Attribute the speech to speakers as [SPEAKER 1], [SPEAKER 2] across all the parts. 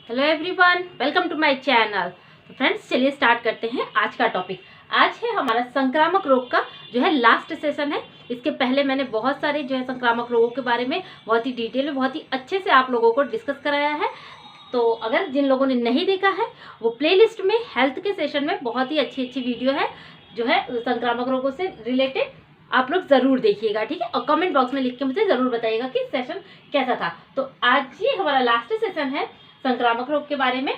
[SPEAKER 1] Hello everyone, welcome to my channel. तो friends, चलिए start करते हैं आज का टॉपिक। आज है हमारा संक्रामक रोग का जो है लास्ट सेशन है। इसके पहले मैंने बहुत सारे जो है संक्रामक रोगों के बारे में बहुत ही डिटेल में बहुत ही अच्छे से आप लोगों को डिस्कस कराया है। तो अगर जिन लोगों ने नहीं देखा है वो प्लेलिस्ट में हेल्थ के सेशन में बहुत ही अच्छी अच्छी वीडियो है जो है संक्रामक रोगों से रिलेटेड, आप लोग जरूर देखिएगा, ठीक है। और कमेंट बॉक्स में लिख के मुझे जरूर बताइएगा कि सेशन कैसा था। तो आज ही हमारा लास्ट सेशन है संक्रामक रोग के बारे में।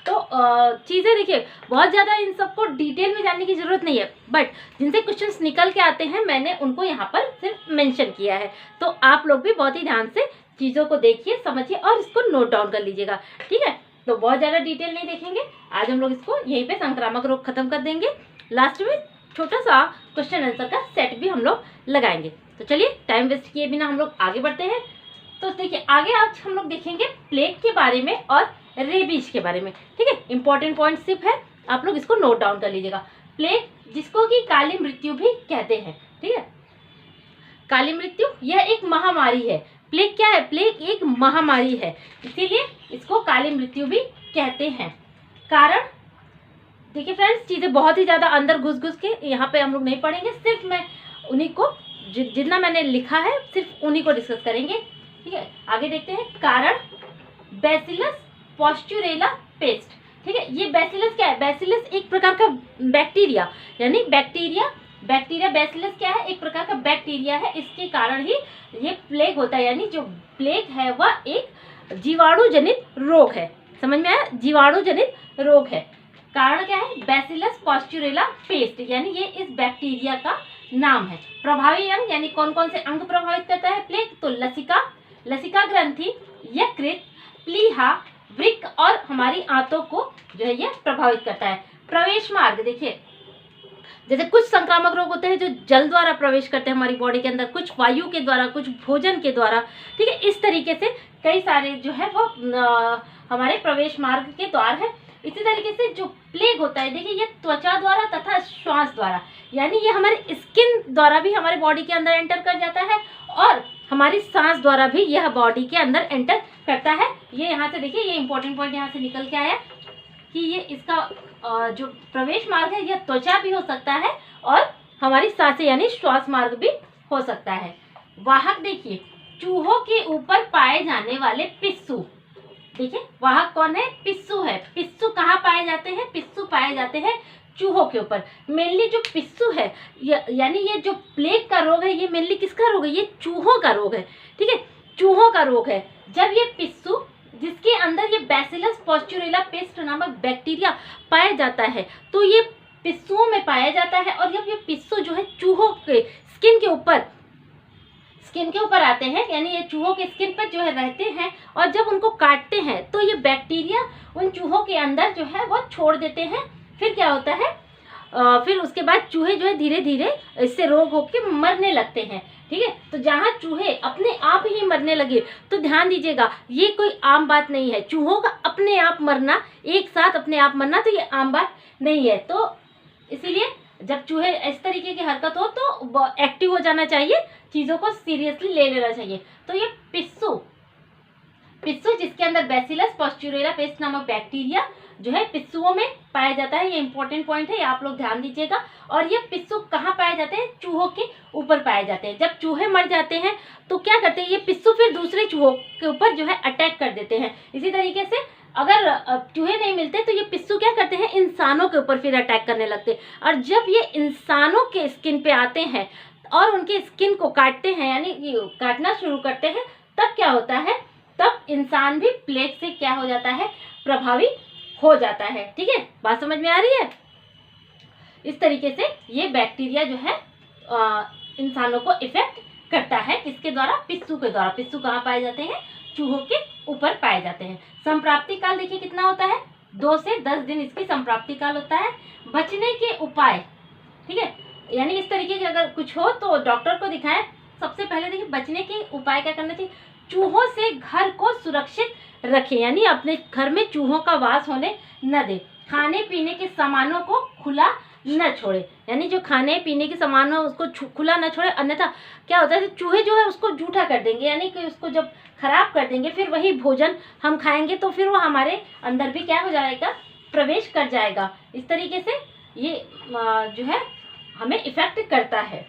[SPEAKER 1] तो चीज़ें देखिए, बहुत ज़्यादा इन सबको डिटेल में जानने की ज़रूरत नहीं है, बट जिनसे क्वेश्चंस निकल के आते हैं मैंने उनको यहाँ पर सिर्फ मेंशन किया है। तो आप लोग भी बहुत ही ध्यान से चीज़ों को देखिए, समझिए और इसको नोट डाउन कर लीजिएगा, ठीक है। तो बहुत ज़्यादा डिटेल नहीं देखेंगे आज, हम लोग इसको यहीं पे संक्रामक रोग खत्म कर देंगे। लास्ट में छोटा सा क्वेश्चन आंसर का सेट भी हम लोग लगाएंगे। तो चलिए टाइम वेस्ट किए बिना हम लोग आगे बढ़ते हैं। तो देखिए, आगे आज हम लोग देखेंगे प्लेग के बारे में और रेबीज के बारे में, ठीक है। इंपॉर्टेंट पॉइंट सिर्फ है, आप लोग इसको नोट डाउन कर लीजिएगा। प्लेग, जिसको कि काली मृत्यु भी कहते हैं, ठीक है। काली मृत्यु यह एक महामारी है। प्लेग क्या है? प्लेग एक महामारी है, इसीलिए इसको काली मृत्यु भी कहते हैं। कारण देखिए फ्रेंड्स, चीज़ें बहुत ही ज़्यादा अंदर घुस के यहाँ पे हम लोग नहीं पढ़ेंगे, सिर्फ मैं उन्हीं को जितना मैंने लिखा है सिर्फ उन्हीं को डिस्कस करेंगे, ठीक है। आगे देखते हैं। कारण बैसिलस पॉस्चुरेला पेस्ट, ठीक है। ये बैसिलस क्या है? बैसिलस एक प्रकार का बैक्टीरिया, यानी बैक्टीरिया बैसिलस क्या है? एक प्रकार का बैक्टीरिया है। इसके कारण ही ये प्लेग होता है, यानी जो प्लेग है वह एक जीवाणु जनित रोग है। समझ में आया? जीवाणु जनित रोग है। कारण क्या है? बैसिलस पॉस्चुरेला पेस्ट, यानी ये इस बैक्टीरिया का नाम है। प्रभावी अंग, यानी कौन कौन से अंग प्रभावित करता है प्लेग? तो लसिका ग्रंथि, यकृत, प्लीहा, वृक्क और हमारी आंतों को जो है ये प्रभावित करता है। प्रवेश मार्ग देखिए, जैसे कुछ संक्रामक रोग होते हैं जो जल द्वारा प्रवेश करते हैं हमारी बॉडी के अंदर, कुछ वायु के द्वारा, कुछ भोजन के द्वारा, ठीक है। इस तरीके से कई सारे जो है वो हमारे प्रवेश मार्ग के द्वार है। इसी तरीके से जो प्लेग होता है, देखिए ये त्वचा द्वारा तथा श्वास द्वारा, यानी ये हमारे स्किन द्वारा भी हमारे बॉडी के अंदर एंटर कर जाता है और हमारी सांस द्वारा भी यह बॉडी के अंदर एंटर करता है। ये यहाँ से देखिए, ये इंपॉर्टेंट पॉइंट यहाँ से निकल के आया कि ये इसका जो प्रवेश मार्ग है यह त्वचा भी हो सकता है और हमारी सांसें यानी श्वास मार्ग भी हो सकता है। वाहक देखिए, चूहों के ऊपर पाए जाने वाले पिस्सू, देखिए वाहक कौन है? पिस्सू है। पिस्सू कहाँ पाए जाते हैं? पिस्सू पाए जाते हैं चूहों के ऊपर। मेनली जो पिस्सू है यानी ये जो प्लेग का रोग है ये मेनली किसका रोग है? ये चूहों का रोग है, ठीक है। चूहों का रोग है। जब ये पिस्सू, जिसके अंदर ये बैसिलस पॉस्चुरेला पेस्ट नामक बैक्टीरिया पाया जाता है, तो ये पिस्सुओं में पाया जाता है। और जब ये पिस्सू जो है चूहों के स्किन के ऊपर आते हैं, यानी ये चूहों के स्किन पर जो है रहते हैं, और जब उनको काटते हैं तो ये बैक्टीरिया उन चूहों के अंदर जो है वो छोड़ देते हैं। फिर क्या होता है? फिर उसके बाद चूहे जो है धीरे धीरे इससे रोग होकर मरने लगते हैं, ठीक है। तो जहाँ चूहे अपने आप ही मरने लगे, तो ध्यान दीजिएगा ये कोई आम बात नहीं है। चूहों का अपने आप मरना, एक साथ अपने आप मरना, तो ये आम बात नहीं है। तो इसीलिए जब चूहे इस तरीके की हरकत हो तो एक्टिव हो जाना चाहिए, चीज़ों को सीरियसली ले लेना चाहिए। तो ये पिस्सू जिसके अंदर बैसिलस पॉस्चुरेला पेस्ट नामक बैक्टीरिया जो है पिस्सुओं में पाया जाता है, ये इंपॉर्टेंट पॉइंट है, ये आप लोग ध्यान दीजिएगा। और ये पिस्सू कहाँ पाए जाते हैं? चूहों के ऊपर पाए जाते हैं। जब चूहे मर जाते हैं तो क्या करते हैं? ये पिस्सू फिर दूसरे चूहों के ऊपर जो है अटैक कर देते हैं। इसी तरीके से अगर चूहे नहीं मिलते तो ये पिस्सू क्या करते हैं? इंसानों के ऊपर फिर अटैक करने लगते हैं। और जब ये इंसानों के स्किन पे आते हैं और उनके स्किन को काटते हैं, यानी काटना शुरू करते हैं, तब क्या होता है? तब इंसान भी प्लेग से क्या हो जाता है? प्रभावी हो जाता है, ठीक है। बात समझ में आ रही है? इस तरीके से ये बैक्टीरिया जो है इंसानों को इफेक्ट करता है। किसके द्वारा? पिस्सू के द्वारा। पिस्सू कहाँ पाए जाते हैं? चूहों के ऊपर पाए जाते हैं। संप्राप्ति काल देखिए कितना होता है? 2 से 10 दिन इसकी संप्राप्ति काल होता है। बचने के उपाय, ठीक है, यानी इस तरीके के अगर कुछ हो तो डॉक्टर को दिखाएं। सबसे पहले देखिए, बचने के उपाय क्या करना चाहिए? चूहों से घर को सुरक्षित रखें, यानी अपने घर में चूहों का वास होने न दें। खाने पीने के सामानों को खुला न छोड़े, यानी जो खाने पीने के सामान हो उसको खुला न छोड़े, अन्यथा क्या होता है चूहे जो है उसको जूठा कर देंगे, यानी कि उसको जब खराब कर देंगे फिर वही भोजन हम खाएंगे तो फिर वो हमारे अंदर भी क्या हो जाएगा, प्रवेश कर जाएगा। इस तरीके से ये जो है हमें इफेक्ट करता है।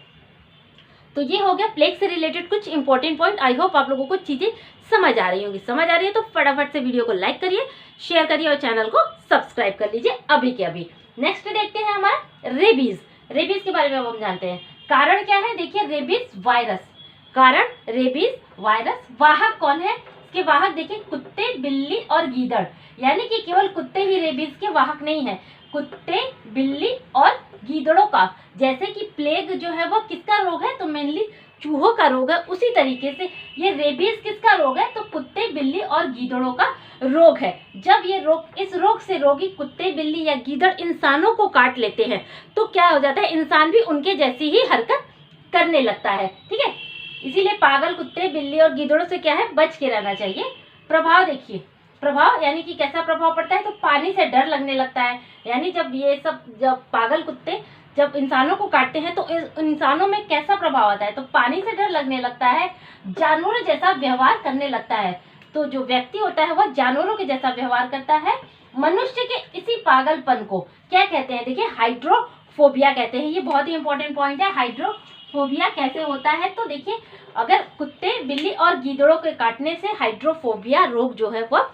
[SPEAKER 1] तो ये हो गया प्लेग से रिलेटेड कुछ इंपॉर्टेंट पॉइंट। आई होप आप लोगों को चीज़ें समझ आ रही होंगी। समझ आ रही है तो फटाफट से वीडियो को लाइक करिए, शेयर करिए और चैनल को सब्सक्राइब कर लीजिए अभी के अभी। नेक्स्ट देखते हैं हमारा रेबीज। रेबीज के बारे में अब हम जानते हैं। कारण क्या है, देखिए रेबीज वायरस। कारण रेबीज वायरस। वाहक कौन है, इसके वाहक देखिए कुत्ते, बिल्ली और गीदड़, यानी कि केवल कुत्ते ही रेबीज के वाहक नहीं है, कुत्ते, बिल्ली और गीदड़ों का। जैसे कि प्लेग जो है वो किसका रोग है, तो मेनली चूहों का रोग है, उसी तरीके से ये रेबीज किसका रोग है, तो कुत्ते, बिल्ली और गीदड़ों का रोग है। जब ये रोग, इस रोग से रोगी कुत्ते, बिल्ली या गीदड़ इंसानों को काट लेते हैं तो क्या हो जाता है, इंसान भी उनके जैसी ही हरकत करने लगता है। ठीक है, इसीलिए पागल कुत्ते, बिल्ली और गीदड़ों से क्या है, बच के रहना चाहिए। प्रभाव देखिए, प्रभाव यानी कि कैसा प्रभाव पड़ता है, तो पानी से डर लगने लगता है। यानी जब पागल कुत्ते जब इंसानों को काटते हैं तो इंसानों में कैसा प्रभाव आता है, तो पानी से डर लगने लगता है, जानवरों जैसा व्यवहार करने लगता है। तो जो व्यक्ति होता है वह जानवरों के जैसा व्यवहार करता है। मनुष्य के इसी पागलपन को क्या कहते हैं, देखिए हाइड्रोफोबिया कहते हैं। ये बहुत ही इंपॉर्टेंट पॉइंट है। हाइड्रोफोबिया कैसे होता है, तो देखिए अगर कुत्ते, बिल्ली और गीदड़ों के काटने से हाइड्रोफोबिया रोग जो है वह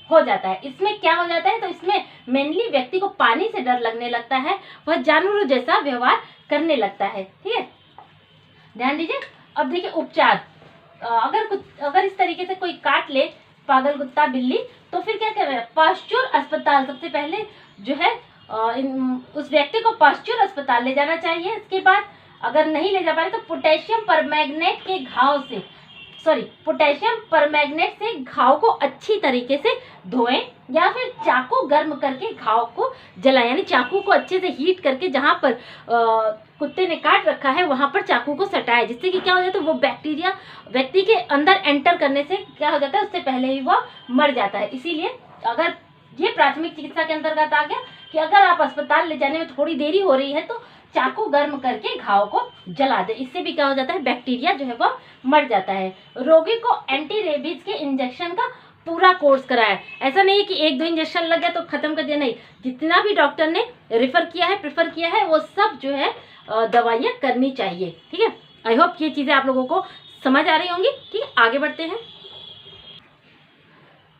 [SPEAKER 1] हो जाता है। इसमें क्या हो जाता है, तो इसमें मेनली व्यक्ति को पानी से डर लगने लगता है, वह जानवरों जैसा व्यवहार करने लगता है। ठीक है, ध्यान दीजिए। अब देखिए उपचार, अगर इस तरीके से कोई काट ले पागल कुत्ता, बिल्ली, तो फिर क्या करें, पाश्चुर अस्पताल सबसे पहले जो है उस व्यक्ति को पाश्चुर अस्पताल ले जाना चाहिए। इसके बाद अगर नहीं ले जा पा रहे तो पोटेशियम परमैंगनेट से घाव को अच्छी तरीके से धोएं, या फिर चाकू गर्म करके घाव को जलाएं, यानी चाकू को अच्छे से हीट करके जहां पर कुत्ते ने काट रखा है वहां पर चाकू को सटाएं, जिससे कि क्या हो जाता है, वो बैक्टीरिया व्यक्ति के अंदर एंटर करने से क्या हो जाता है, उससे पहले ही वह मर जाता है। इसीलिए अगर ये प्राथमिक चिकित्सा के अंतर्गत आ गया कि अगर आप अस्पताल ले जाने में थोड़ी देरी हो रही है तो चाकू गर्म करके घाव को जला दे, इससे भी क्या हो जाता है, बैक्टीरिया जो है वो मर जाता है। रोगी को एंटी रेबीज के इंजेक्शन का पूरा कोर्स कराया। ऐसा नहीं है कि 1-2 इंजेक्शन लग गया तो खत्म कर दिया, नहीं, जितना भी डॉक्टर ने प्रेफर किया है वो सब जो है दवाइयाँ करनी चाहिए। ठीक है, आई होप ये चीज़ें आप लोगों को समझ आ रही होंगी। ठीक है, आगे बढ़ते हैं।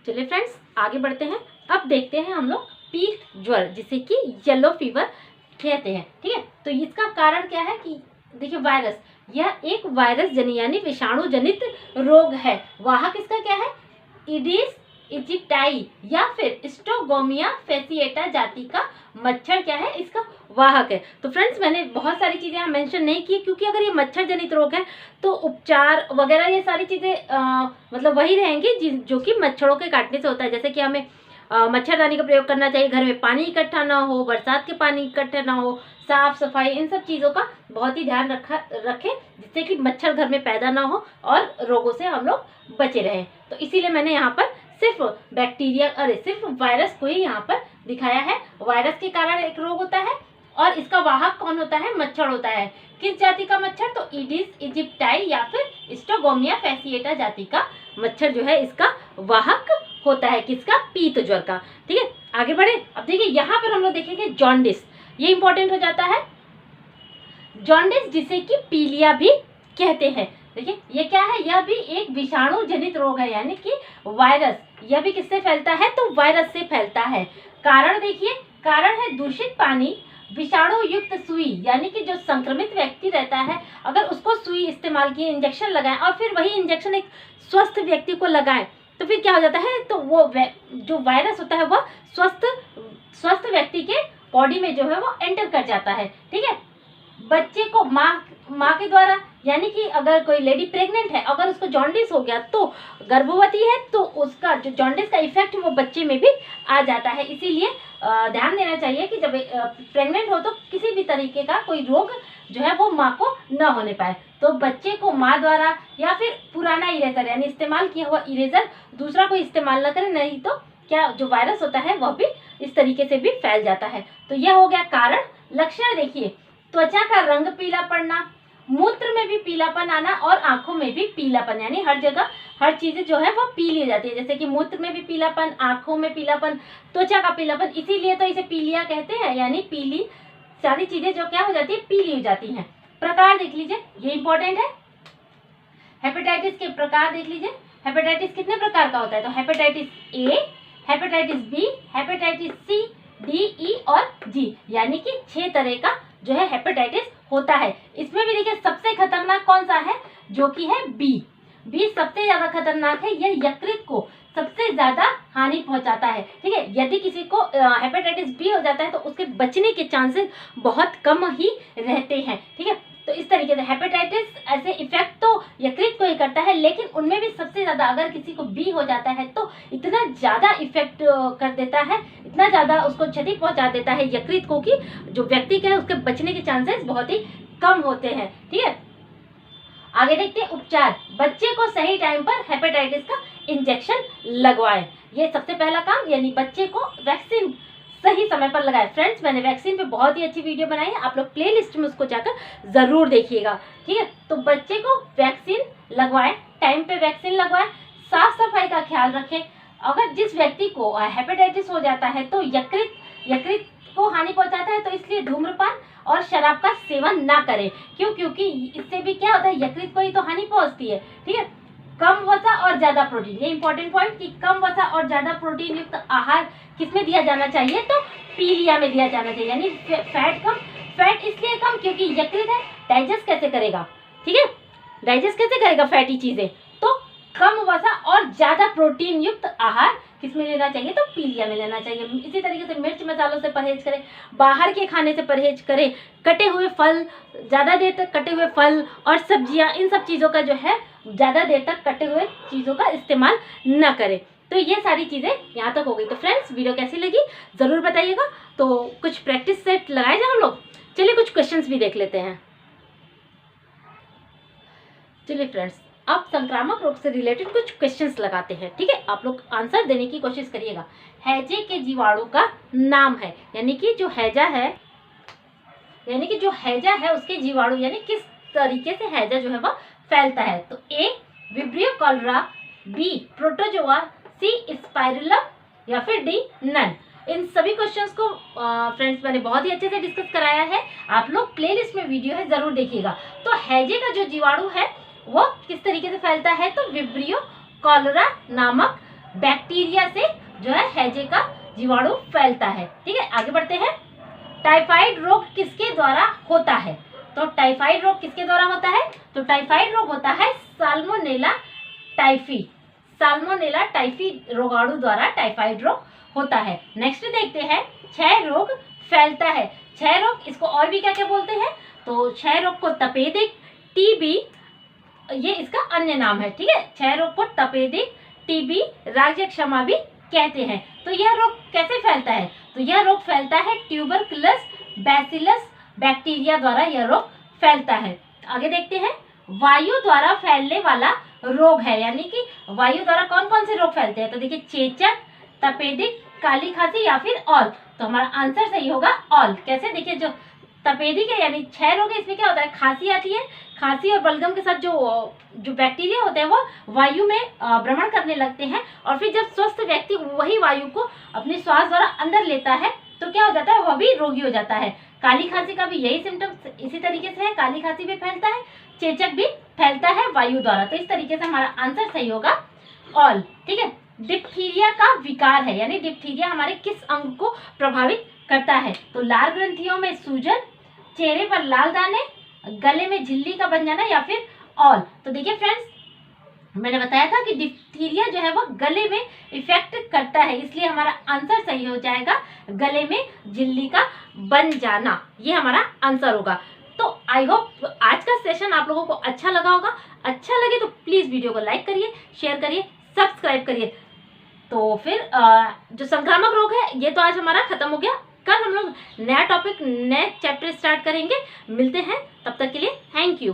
[SPEAKER 1] चलिए फ्रेंड्स आगे बढ़ते हैं। अब देखते हैं हम लोग पीत ज्वर, जिसे कि येलो फीवर कहते हैं। ठीक है, तो इसका कारण क्या है कि देखिए वायरस, यह एक वायरस जनित यानी विषाणु जनित रोग है। वाहक इसका क्या है, इडिस इजिप्टाई या फिर स्टोगोमिया फेसिएटा जाति का मच्छर क्या है, इसका वाहक है। तो फ्रेंड्स मैंने बहुत सारी चीज़ें यहाँ मेंशन नहीं की, क्योंकि अगर ये मच्छर जनित रोग है तो उपचार वगैरह ये सारी चीज़ें मतलब वही रहेंगी जो कि मच्छरों के काटने से होता है। जैसे कि हमें मच्छरदानी का प्रयोग करना चाहिए, घर में पानी इकट्ठा ना हो, बरसात के पानी इकट्ठा ना हो, साफ सफाई, इन सब चीज़ों का बहुत ही ध्यान रखें, जिससे कि मच्छर घर में पैदा ना हो और रोगों से हम लोग बचे रहें। तो इसीलिए मैंने यहाँ पर सिर्फ वायरस को ही यहाँ पर दिखाया है। वायरस के कारण एक रोग होता है और इसका वाहक कौन होता है, मच्छर होता है। किस जाति का मच्छर, तो इडिस इजिप्टाई या फिर स्टोगोमिया फेसिएटा जाति का मच्छर जो है इसका वाहक होता है, किसका, पीत ज्वर का। ठीक है, आगे बढ़े। अब देखिए यहाँ पर हम लोग देखेंगे जॉन्डिस, ये इंपॉर्टेंट हो जाता है। जॉन्डिस जिसे कि पीलिया भी कहते हैं। देखिए ये क्या है, यह भी एक विषाणु जनित रोग है, यानी कि वायरस। यह भी किससे फैलता है, तो वायरस से फैलता है। कारण देखिए, कारण है दूषित पानी, विषाणु युक्त सुई, यानी कि जो संक्रमित व्यक्ति रहता है अगर उसको सुई इस्तेमाल किए, इंजेक्शन लगाएं और फिर वही इंजेक्शन एक स्वस्थ व्यक्ति को लगाएं तो फिर क्या हो जाता है, तो वो जो वायरस होता है वह स्वस्थ व्यक्ति के बॉडी में जो है वो एंटर कर जाता है। ठीक है, बच्चे को माँ के द्वारा, यानी कि अगर कोई लेडी प्रेग्नेंट है, अगर उसको जॉन्डिस हो गया तो गर्भवती है तो उसका जो जॉन्डिस का इफेक्ट वो बच्चे में भी आ जाता है। इसीलिए ध्यान देना चाहिए कि जब प्रेग्नेंट हो तो किसी भी तरीके का कोई रोग जो है वो माँ को न होने पाए। तो बच्चे को माँ द्वारा या फिर पुराना इरेजर यानी इस्तेमाल किया हुआ इरेजर दूसरा कोई इस्तेमाल न करे, नहीं तो क्या जो वायरस होता है वह भी इस तरीके से भी फैल जाता है। तो यह हो गया कारण। लक्षण देखिए, त्वचा का रंग पीला पड़ना, मूत्र में भी पीलापन आना और आंखों में भी पीलापन, यानी हर जगह हर चीजें जो है वो पीली हो जाती है, जैसे कि मूत्र में भी पीलापन, आंखों में पीलापन, त्वचा का पीलापन, इसीलिए तो इसे पीलिया कहते हैं, यानी पीली सारी चीजें जो क्या हो जाती है, पीली हो जाती हैं। प्रकार देख लीजिए, ये इंपॉर्टेंट है। हेपेटाइटिस के प्रकार देख लीजिए, हेपेटाइटिस कितने प्रकार का होता है, तो hepatitis A, hepatitis B, hepatitis C, D, E और जी, यानी कि 6 तरह का जो है हेपेटाइटिस होता है। इसमें भी देखिए सबसे खतरनाक कौन सा है, जो कि है बी। बी सबसे ज्यादा खतरनाक है, यह यकृत को सबसे ज्यादा हानि पहुंचाता है। ठीक है, यदि किसी को हेपेटाइटिस बी हो जाता है तो उसके बचने के चांसेस बहुत कम ही रहते हैं। ठीक है, तो इस तरीके से हेपेटाइटिस ऐसे इफेक्ट तो यकृत को ही करता है, लेकिन उनमें भी सबसे ज्यादा अगर किसी को बी हो जाता है तो इतना ज्यादा इफेक्ट कर देता है, इतना ज्यादा उसको क्षति पहुंचा देता है यकृत को कि जो व्यक्ति का है उसके बचने के चांसेस बहुत ही कम होते हैं। ठीक है, आगे देखते हैं उपचार। बच्चे को सही टाइम पर हेपेटाइटिस का इंजेक्शन लगवाएं, ये सबसे पहला काम, यानी बच्चे को वैक्सीन सही समय पर लगाएं। फ्रेंड्स, मैंने वैक्सीन पे बहुत ही अच्छी वीडियो बनाई है, आप लोग प्लेलिस्ट में उसको जाकर जरूर देखिएगा। ठीक है, तो बच्चे को वैक्सीन लगवाएं, टाइम पे वैक्सीन लगवाएं, साफ सफाई का ख्याल रखें। अगर जिस व्यक्ति को हेपेटाइटिस हो जाता है तो यकृत को हानि पहुंचाता है, तो इसलिए धूम्रपान और शराब का सेवन ना करें। क्यों? क्योंकि इससे भी क्या होता है, यकृत को ही तो हानि पहुंचती है। ठीक है, कम वसा और ज्यादा प्रोटीन, ये इंपॉर्टेंट पॉइंट कि कम वसा और ज्यादा प्रोटीन युक्त आहार किसमें दिया जाना चाहिए, तो पीलिया में दिया जाना चाहिए, यानी फैट कम। फैट इसलिए कम क्योंकि यकृत है, डाइजेस्ट कैसे करेगा। ठीक है, डाइजेस्ट कैसे करेगा फैटी चीजें, तो कम वसा और ज्यादा प्रोटीन युक्त आहार किसमें लेना चाहिए, तो पीलिया में लेना चाहिए। इसी तरीके से मिर्च मसालों से परहेज करें, बाहर के खाने से परहेज करें, कटे हुए फल, ज्यादा देर तक कटे हुए फल और सब्जियां, इन सब चीजों का जो है ज्यादा देर तक कटे हुए चीजों का इस्तेमाल न करें। तो ये सारी चीजें यहाँ तक हो गई। तो फ्रेंड्स, वीडियो कैसी लगी जरूर बताइएगा। तो कुछ प्रैक्टिस सेट लगाए जाए हम लोग। चलिए कुछ क्वेश्चंस भी देख लेते हैं। चलिए फ्रेंड्स, अब संक्रामक रोग से रिलेटेड कुछ क्वेश्चंस लगाते हैं। ठीक है, आप लोग आंसर देने की कोशिश करिएगा। हैजे के जीवाणु का नाम है, यानी कि जो हैजा है उसके जीवाणु, यानी किस तरीके से हैजा जो है वह फैलता है। तो ए विब्रियो कॉलरा, बी प्रोटोजोआ, सी स्पाइरुलम या फिर डी नन। इन सभी क्वेश्चंस को फ्रेंड्स मैंने बहुत ही अच्छे से डिस्कस कराया है, आप लोग प्लेलिस्ट में वीडियो है जरूर देखिएगा। तो हैजे का जो जीवाणु है वो किस तरीके से फैलता है, तो विब्रियो कॉलरा नामक बैक्टीरिया से जो है हैजे का जीवाणु फैलता है। ठीक है, आगे बढ़ते हैं। टाइफाइड रोग किसके द्वारा होता है, तो टाइफाइड रोग किसके द्वारा होता है, तो टाइफाइड रोग होता है साल्मोनेला टाइफी रोगाणु द्वारा टाइफाइड रोग होता है। नेक्स्ट देखते हैं, क्षय रोग फैलता है। क्षय रोग, इसको और भी क्या क्या बोलते हैं, तो क्षय रोग को तपेदिक, टीबी, ये इसका अन्य नाम है। ठीक है, क्षय रोग को तपेदिक, टीबी, राज्यक्षमा भी कहते हैं। तो यह रोग कैसे फैलता है, तो यह रोग फैलता है ट्यूबरकुलस बैसिलस बैक्टीरिया द्वारा यह रोग फैलता है। आगे देखते हैं, वायु द्वारा फैलने वाला रोग है, यानी कि वायु द्वारा कौन कौन से रोग फैलते हैं, तो देखिए चेचक, तपेदिक, काली खांसी या फिर ऑल। तो हमारा आंसर सही होगा ऑल। कैसे, देखिए जो तपेदिक है यानी क्षय रोग है, इसमें क्या होता है, खांसी आती है, खांसी और बलगम के साथ जो बैक्टीरिया होते हैं वो वायु में भ्रमण करने लगते हैं, और फिर जब स्वस्थ व्यक्ति वही वायु को अपने श्वास द्वारा अंदर लेता है तो क्या हो जाता है, वह भी रोगी हो जाता है। काली खांसी का भी यही सिम्टम्स इसी तरीके से है, काली खांसी भी फैलता है, चेचक भी फैलता है वायु द्वारा। तो इस तरीके से हमारा आंसर सही होगा ऑल। ठीक है, डिप्थीरिया का विकार है, यानी डिप्थीरिया हमारे किस अंग को प्रभावित करता है, तो लार ग्रंथियों में सूजन, चेहरे पर लाल दाने, गले में झिल्ली का बन जाना या फिर ऑल। तो देखिए फ्रेंड्स, मैंने बताया था कि डिप्थीरिया जो है वो गले में इफेक्ट करता है, इसलिए हमारा आंसर सही हो जाएगा गले में झिल्ली का बन जाना, ये हमारा आंसर होगा। तो आई होप आज का सेशन आप लोगों को अच्छा लगा होगा। अच्छा लगे तो प्लीज वीडियो को लाइक करिए, शेयर करिए, सब्सक्राइब करिए। तो फिर जो संक्रामक रोग है ये तो आज हमारा खत्म हो गया। कल हम लोग नया टॉपिक, नए चैप्टर स्टार्ट करेंगे। मिलते हैं, तब तक के लिए थैंक यू।